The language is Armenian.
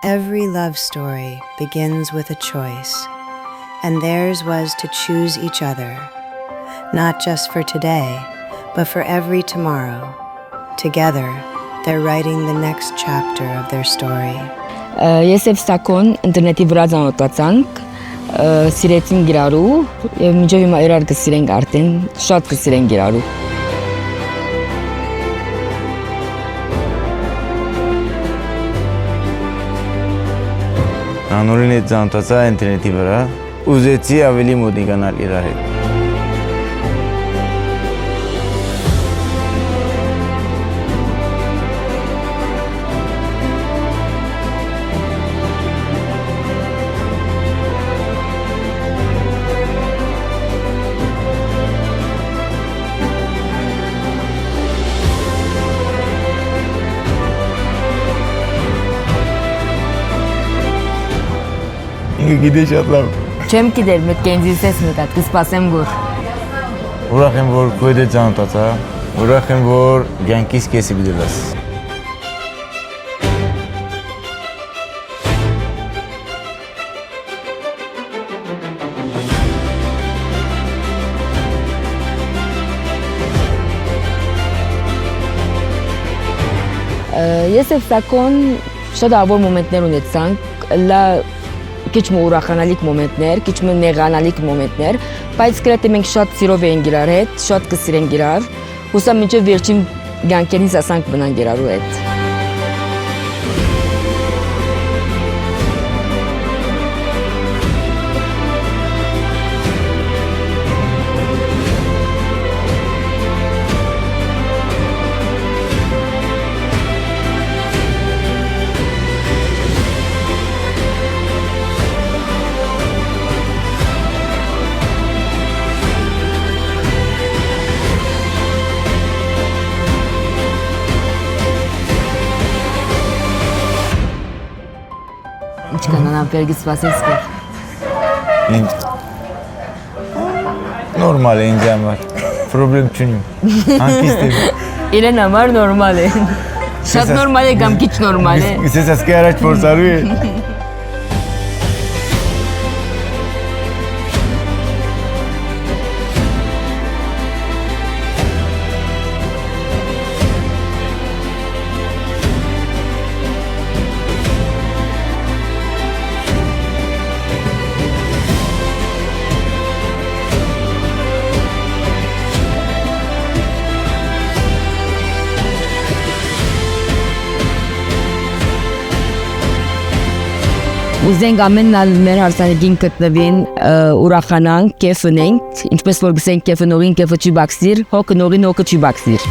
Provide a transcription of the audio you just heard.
Every love story begins with a choice, and theirs was to choose each other, not just for today, but for every tomorrow. Together, they're writing the next chapter of their story. Ես եւ Ստակոն ինտերնետի վրա ծանոթացանք, սիրեցինք իրարու եւ մինչեւ հիմա իրար կսիրենք արդեն, շատ կսիրենք իրարու։ Անորին հետ ծանոթացա ինտերնետի վրա, ուզեցի ավելի մոտիկանալ իրար հետ։ Գիտե շատ լավ։ Չեմ գիտեր, մեկ կենզիսես մեկատ, կսպասեմ գոր։ Ուրախ եմ, որ քո հետ ծանոթացա, ուրախ եմ, որ կյանքիս կեսի բդելաս։ Ես եւ Ստակոն շատ ավոր մոմենտներ ունեցանք, քիչ մը ուրախանալիք մոմենտներ, քիչ մը նեղանալիք մոմենտներ, բայց գրեթե մենք շատ սիրով էինք իրար հետ, շատ կսիրենք իրար, հուսամ մինչև վերջին կյանքերից ասանք մնանք իրարու հետ։ Ինչքան անապերգի սպասես կեր։ Ինչ։ Նորմալ է ինձ համար, պրոբլեմ չունիմ, հանգիստ եմ։ Իրեն համար նորմալ է։ Շատ նորմալ է կամ քիչ նորմալ է։ Գսես ասկի առաջ փորձալու է։ Ուզենք ամենն մեր հարսանեկին գտնվին, ուրախանանք, կեֆ ունենք, ինչպես որ գսենք կեֆը նորին կեֆը չի բաքսիր, հոգը նորին հոգը չի բաքսիր։